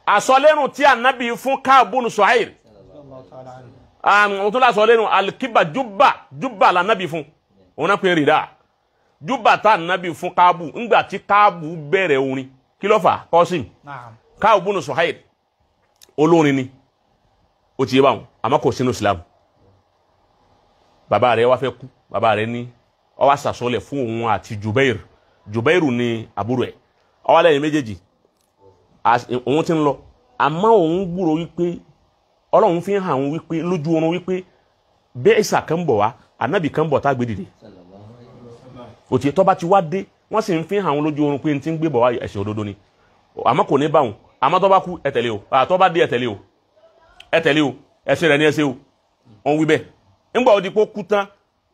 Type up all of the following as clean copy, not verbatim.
asọ́lẹ́nu tí ànábì fún Káàbù Suhair òun tó lásọ̀lẹ́nu alikiba júbà lànábì fún òun náà pè rìdá júbà tá ànábì fún Káàbù ńgbà tí Káàbù bẹ̀rẹ̀ orin kí ló fà Qasim Káàbù Suhair olórin ni ó ti yé báwọn àmọ́ kò sínú Islam bàbá rẹ̀ wá fẹ́ kú bàbá rẹ̀ ní ó wá sàsọ́lẹ̀ fún òun àti Jubairu ní àbúrò ẹ̀ ó wá lẹ́yìn méjèèjì òun ti ń lọ àmọ́ òun gbúrò wípé Ọlọ́run fi hàn òun wípé lójú oorun wípé bẹ́ẹ̀ ìsà kan bọ̀ wá ànábì kan bọ̀ tá a gbé dìde òtí tó bá ti wá dé wọ́n sì ń fi hàn òun lójú oorun pé n ti ń gbé bọ̀ wá ẹ̀sìn òdodo ni àmọ́ kò ní bá òun àmọ́ tó bá kú ẹ tẹ̀lé o tó bá dé ẹ tẹ̀lé o ẹ̀sìn rẹ̀ ní ẹsẹ̀ o òun wí bẹ́ẹ̀ nígbà òdi kó kú tán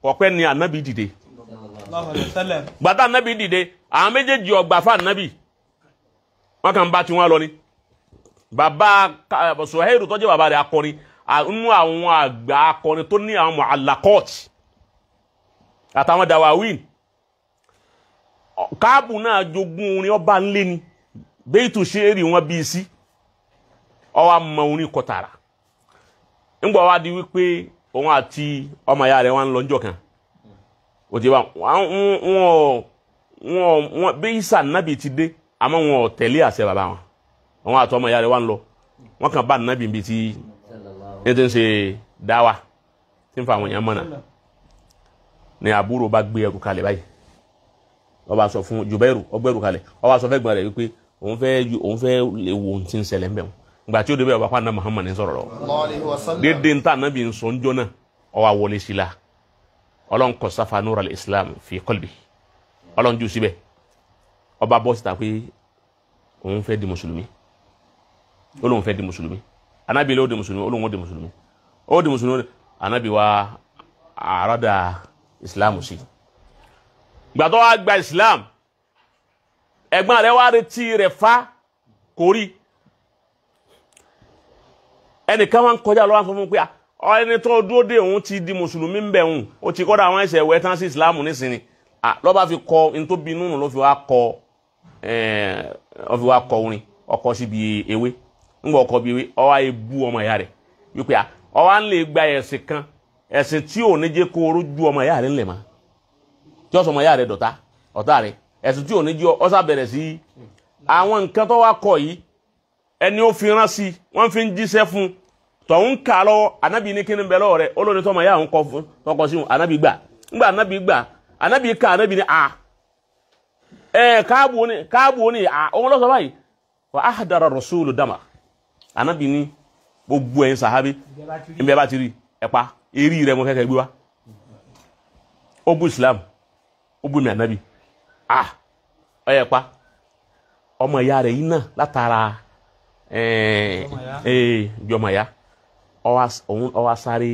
kọ̀pẹ́ ni ànábì dìde gbàtà ànábì dìde àwọn méjèèjì ọgbà fún ànábì wọ́n kàn bá tiwọn lọ ni bàbá Suhairu tó jẹ́ bàbá rẹ̀ akọrin nínú àwọn àgbà akọrin tó ní àwọn mu'allaqat àtàwọn dawawin Káàbù náà jogún orin ọba ńlẹ́ ni Baitu Shi'ri wọn bí sí ọwọ́ àmọ́ orin kọtàrà ńgbà wá di wípé òun àti ọmọ ìyá rẹ̀ wọ́n lọ njọ́ kan ó ti bá wọn bí Isa nábì ti dé àmọ́ wọn tẹ̀lé àṣẹ bàbá wọn àwọn àti ọmọ ìyá rẹ̀ wọ́n lọ wọ́n kàn bá nábì bí ti ní ti ń ṣe dáwà tí ń fa àwọn èèyàn mọ́nà ní àbúrò bá gbé ẹrù kalẹ̀ báyìí ó bá sọ fún Jubairu ọgbẹ́rù kalẹ̀ ó bá sọ fẹ́ gbọ́n rẹ̀ wípé òun fẹ́ lè wo ohun tí ń ṣẹlẹ̀ ń bẹ̀ wọn ìgbà tí ó débẹ̀ ọba pàdánù Muhammad ní sọ̀rọ̀ lọ dédé ń tà nábì ń sọ ń jóná ó wá wọlé sí la Ọlọ́run kọ sáfà nura al-Islam fi qalbi Ọlọ́run jù síbẹ̀ ọba bọ́ síta pé òun fẹ́ di mùsùlùmí ó lóun fẹ́ di mùsùlùmí anábì ló di mùsùlùmí ó lóun ó di mùsùlùmí ó di mùsùlùmí anábì wa àràdà Islam sí ìgbà tó wá gba Islam ẹ̀gbọ́n rẹ̀ wá retí rẹ̀ fa kò rí ẹnìkan wá ń kọjá lọ́wọ́ fún un pé ẹni tó dúró dé òun ti di mùsùlùmí ń bẹ̀ òun ó ti kọ́dà àwọn ẹ̀ṣẹ̀ wẹ̀ tán sí Islam nísìnyí lọ́ba fi kọ ní tó bí nínú ló fi wá kọ orin ọkọ síbi ewé ńgbà ọkọ bí ewé ọwá ebú ọmọ ìyá rẹ̀ wípé ọwá ń lè gba ẹ̀sìn kan ẹ̀sìn tí ò ní jẹ́ kó orójú ọmọ ìyá rẹ̀ ńlẹ̀ mọ́ tí ó sọ ọmọ ìyá rẹ̀ ọ̀tá rẹ̀ ẹ̀sìn tí ò ní jẹ́ ọ́sà bẹ̀rẹ̀ sí àwọn nǹkan tó wá kọ yìí ẹni ó fi rán sí wọ́n fi ń jíṣẹ́ fún tọ̀hún kà lọ́wọ́ anábì ní kíni bẹ̀ lọ́wọ́ rẹ̀ olórí tọmọ ìyá òun kọ sí wọn anábì gbà ńgbà anábì gbà anábì ká anábì ní Káàbù ní òun lọ́sọ̀ báyìí wa ahdara rasulu dama anábì ní gbogbo ẹ̀yin sàhábí ìbẹ̀ bá ti rí ẹ̀pá eré rẹ̀ mọ́ kẹ́kẹ́ gbé wá ó bú Islam ó bú mi anábì ọyẹ pa ọmọ ìyá rẹ̀ yìí náà látara bí ọmọ ìyá ọwá sáré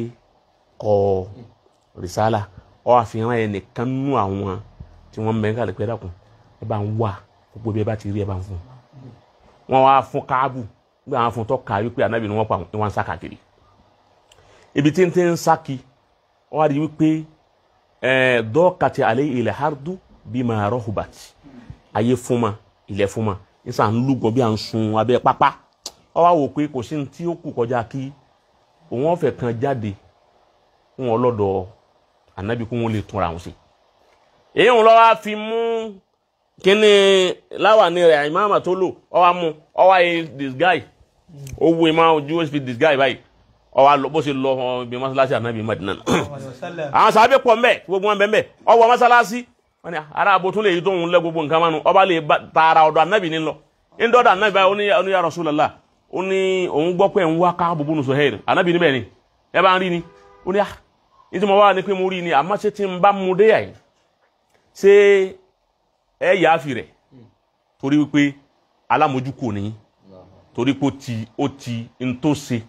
kọ rìsálà ọwá fi hàn ẹnìkan nú àwọn tí wọ́n mẹ́rin kàlẹ́ pẹ́ dàkún ẹ bá ń wà gbogbo bí ẹ bá ti rí ẹ bá ń fún wọn wá fún Káàbù gbé àwọn fún tọ́ka wípé ànábì ni wọ́n pa wọn sá kàkiri ibi tí ń tẹ́ ń sáki wọ́n rí wípé dọ́ọ̀kàtì alẹ́ ilẹ̀ hardu bima rahubat ayé fún ma ilẹ̀ fún ma nísà ń lúgọ bí à ń sun abẹ́ pápá ọ wá wò pé kò sí ní tí ó kù kọjá kí òun ọ̀fẹ́ kan jáde fún wọn lọ́dọ̀ ànábì kó wọn lè túnra wọn sí èyí ń lọ wá fi mú kíní láwàní rẹ̀ ìmáàmà tó lò ọ wá mú ọ wá yé this guy ó wo ìmáà ojú ó fi this guy báyìí ọ wá lọ bó ṣe lọ ibi mọ́sálásí ànábì Madina àwọn sàbẹ̀ pọ̀ mbẹ́ gbogbo wọn bẹ́ẹ̀ mbẹ́ ọ wọ mọ́sálásí wọ́n ní ara àbò tún lè yí tó ń lẹ́ gbogbo nǹkan mánu ọba lè tààrà ọ̀dọ̀ ànábì ní lọ ń dọ́dọ̀ ànábì báyìí ó ní ya Rasulullah ó ní òun gbọ́ pé ń wá Káàbù bun Suhair ànábì níbẹ̀ ni ẹ bá ń rí ni ó ní ní tí mo wá ní pé mo rí ni àmọ́ ṣé tí ń bá mu dé yàyí ṣé ẹ yà á fi rẹ̀ torí wípé alámojúkò ní torí pé ó ti ń tó ṣe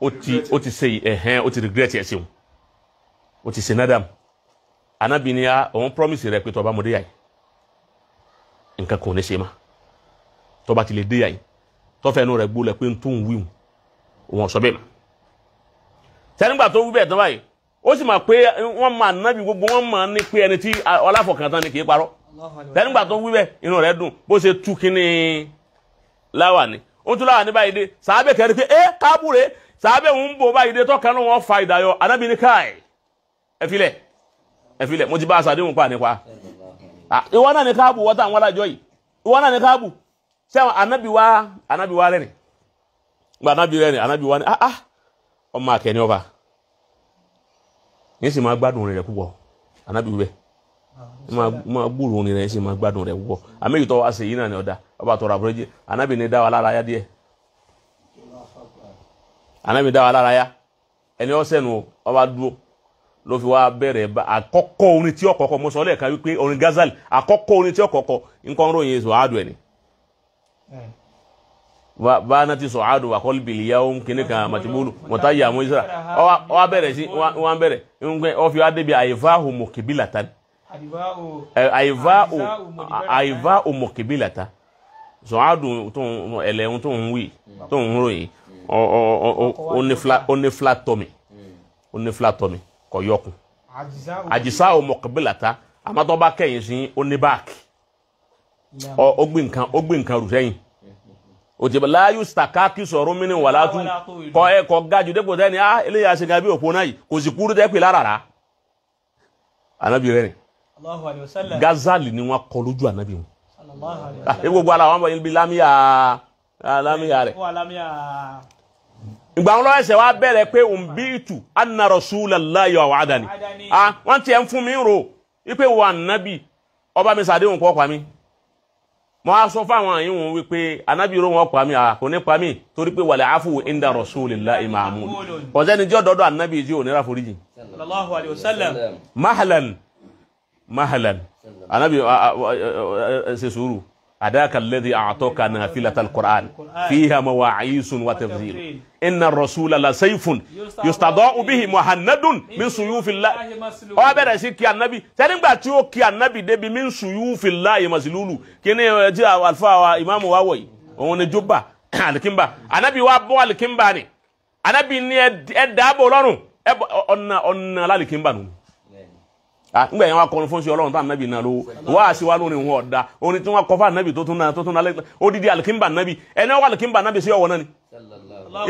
ó ti ṣe ẹ̀hẹ́n ó ti regret ẹ̀ ṣeun ó ti ṣe nádàm Ànábì ní òun promise rẹ̀ pé tó bá mo dé yàyí nǹkan kò ní ṣe má tó bá ti lè dé yàyí tó fẹ́ inú rẹ̀ gbólẹ̀ pé ń tó ń wíwùn òun ọ̀sọ́ bẹ́ẹ̀ mọ́ tẹ́nígbà tó wí bẹ́ẹ̀ tán báyìí ó sì mọ̀ pé wọ́n máa nábì gbogbo wọ́n máa ní pé ẹni tí ọláfọ̀kàntán ni kì í parọ́ tẹ́nígbà tó wí bẹ́ẹ̀ inú rẹ̀ dùn bó ṣe tú kíní láwà ni ó tún láwà ní báyìí dé sàábẹ̀ kẹrin pé Káàbù rè sàábẹ̀ ń bò báyìí dé tọ́ka náà wọ́n fa ìdáyọ Ànábì ní káì ẹ filẹ̀ mo ti bá aṣáájú wọn pa nípa ìwọ náà ní Káàbù wọ́n tàn wọ́n lájọ yìí ìwọ náà ní Káàbù sẹ́wọ̀n Ànábì wa rẹ̀ ni gba Ànábì rẹ̀ ni Ànábì wa ni ọmọ akẹ́ni ọba yẹn sì máa gbádùn rẹ̀ púpọ̀ Ànábì wẹ̀ máa gbúrò orin rẹ̀ sì máa gbádùn rẹ̀ púpọ̀ àmì ìtọ́ wa ṣe yìí náà ni ọ̀dà ọba tọrọ àbúrẹ́jì Ànábì ní dá wa lára yá díẹ̀ Ànábì dá wa lára yá ẹni ọ̀sẹ̀ nu ọba dúró ló fi wá bẹ̀rẹ̀ àkọ́kọ́ orin tí ọ̀kọ̀ọ̀kọ̀ mo sọ lẹ́ẹ̀kan wípé orin Ghazali àkọ́kọ́ orin tí ọ̀kọ̀ọ̀kọ̀ nǹkan ròyìn èso àádùn ẹ̀ ni bá náà ti sọ àádùn àkọlù bìlì yá ohun kìíní kan màtìmúlù mọ̀tá yà mọ́ ìsirà ọwá bẹ̀rẹ̀ sí wọ́n bẹ̀rẹ̀ ọ fi wá débi àyèfáhù mọ̀kìbílàtà àyèfáhù mọ̀kìbílàtà sọ àádùn ẹlẹ́hun tó ń wí tó ń ròyìn ó ní flat tummy kò yọkùn àjísá o mọ̀kìbílàtà àmọ́tọ́ bá kẹ́yìn sí ó ní báàkì ó gbé nǹkan rù sẹ́yìn o ti la yustakaki sọ̀rọ̀ mini walatu kọ gaju de ko tani eléyà ṣe gabi òpó náà yìí kò sì kúrú tẹ́ pè lára Ànábì rẹ̀ ni Allahu alayhi wa sallam Ghazali ni wọ́n kọ lójú Ànábì wọn sallallahu alayhi wa sallam gbogbo ala wọn bọ̀ ibi lámíyà rẹ̀ ìgbà wọn lọ́wọ́ ẹsẹ̀ wa bẹ̀rẹ̀ pé umbitu anna rasulallahi wa wa'adani wọ́n ti ẹ̀ ń fún mi rò wípé wà Ànábì ọba mi sàdéhùn kọ́ pa mi mo á sọ fáwọn àyìn wọn wípé Ànábì ro wọn pa mí kò ní pa mí torí pé wàlẹ̀ àfù inda rasulillahi mahmud kọjá ni jẹ́ dọ́dọ̀ Ànábì jí ò ní ra foríjì sallallahu alayhi wa sallam mahalan Ànábì ṣe sùúrù adaka alladhi a'taka nafilatal Qur'an fiha mawa'isun wa tafsir inna ar-rasula la sayfun yustada'u bihi muhannadun min suyufillah ó bẹ̀rẹ̀ sí kí Ànábì tẹ́nígbà tí ó kí Ànábì débi min suyufillah maslulu kíní tí alfa wa imam wa wọ̀nyí òun ni jubba alikimba Ànábì wa bọ́ alikimba ni Ànábì ní ẹ dáàbò lọ́rùn ọ̀nà alikimba nù ngbe yan wa kọrin fún sí Ọlọ́run tá Ànábì náà ló wá sí wa lórí wọn ọ̀dá orin tí wọ́n kọ fún Ànábì tó tún náà odidi alikimba Ànábì ẹni wọ́n alikimba Ànábì sí ọwọ́ náà ni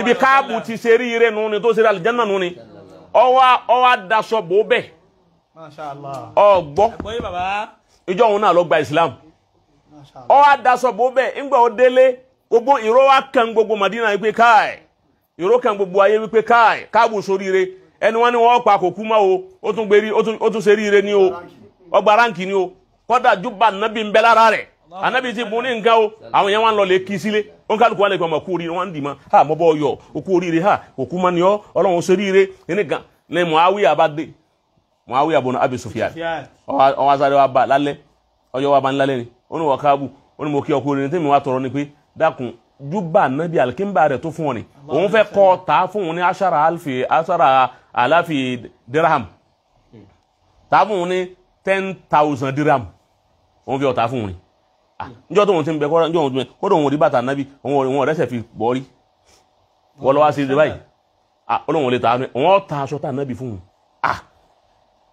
ibi Káàbù ti ṣe rí ire nù ni tó ṣe rí alìjánà nù ni ọwá daṣọ bò bẹ́ẹ̀ ọgbọ́ ìjọ òun náà lọ gba Islam ọwá daṣọ bò bẹ́ẹ̀ ńgbà ó délé gbogbo ìró wa kan gbogbo Madina wípé káì ìró kan gbogbo ayé wípé káì Káàbù sóríire ẹni wọ́n ní wọ́n pa kò kú mọ́ o ó tún gbérí ó tún ṣe ríire ní o ọgbà ránkì ní o kọ́dà júbà Ànábì ń bẹ lára rẹ̀ Ànábì ti bùn ní nǹkan o àwọn yẹn wọ́n lọ lè kí sílé ó ń kálukú wọn lè pọ̀ kú oríire wọ́n ń dì mọ́ ha mọ́ bọ́ ọyọ̀ òkú oríire ha òkú mọ́ ni ọ́ Ọlọ́run ṣe ríire nìkan ní Muawiya bá dé Muawiya bùn Abi Sufyan ọwọ́ sáré wa bá lálẹ́ ọyọ́ wa bá ń lálẹ́ ni ó ní wọ́n Káàbù ó ní mo kí ọkú oríire tèmi wá tọrọ ni pé dákun júbà Ànábì alikimba rẹ̀ tó fún wọn ni òun fẹ́ kọ́ ta fún wọn ní ashara alafi dirham ta fún wọn ní 10,000 dirham òun fi ọ̀ta fún wọn ni níjọ́ tó wọn ti ń bẹ kọ́dọ̀ wọn rí bàtà Ànábì wọn rẹ́sẹ̀ fi bọ́ rí wọ́n lọ́wọ́ sí báyìí olóhùn lè ta wọn ta aṣọ tá Ànábì fún wọn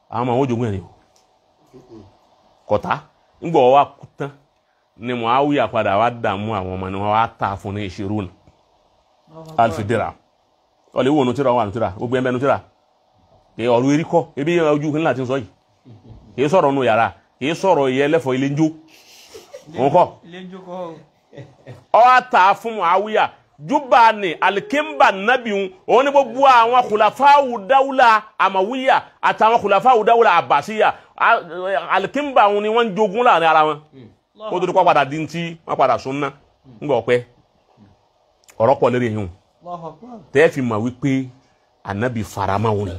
àwọn ọmọ àwọn ojogun ẹ̀rìn kọ̀tá nígbà wọ́n wá kú tán ni Muawiya padà wá dààmú àwọn ọmọ ni wọ́n wá ta fún ní 20 alfi dirham ọ̀lẹ́ wo nùtírà wà nùtírà gbogbo ẹ̀mẹ́ nùtírà kì ọ̀rọ̀ erí kọ́ ebi ojú kí ní láti sọ yìí kì í sọ̀rọ̀ nù yàrá kì í sọ̀rọ̀ ìyẹ́ ẹlẹ́fọ̀ ilé njó òun kọ́ ọ wá ta fún Muawiya júbà ní alikimba Ànábì òun ní gbogbo àwọn khulafáwù dáwùlà Amawiya àtàwọn khulafáwù dáwùlà Abbasiya alikimba òun ni wọ́n jogún láàrin ara wọn ó tó dúpọ̀ padà dín tí wọ́n padà súnná ńgbà ọ̀pẹ́ ọ̀rọ̀ pọ̀ lérí yìí tẹ́ fi mọ̀ wípé Ànábì farama wọn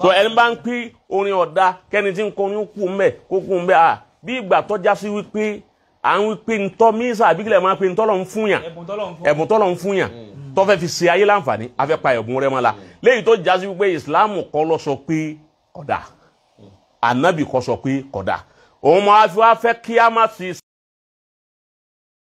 so ẹni bá ń pín orin ọ̀dá kẹ́ni tí ń kọ́ ní kú mbẹ́ kó kú mbẹ́ bí ìgbà tọ́já sí wípé à ń wípé ntọ́ mísà àbíkílẹ̀ máa pe ntọ́ lọ ń fún yàn ẹ̀bùn tọ́ lọ ń fún yàn tó fẹ́ fi ṣe ayé láǹfààní afẹ́ pa ẹ̀bùn rẹ̀ mọ́ la léyìí tó já sí wípé Ìsìlámù kọ́ lọ sọ pé kódà Ànábì kọ́ sọ pé kódà òun máa fi wá fẹ́ kí á má fi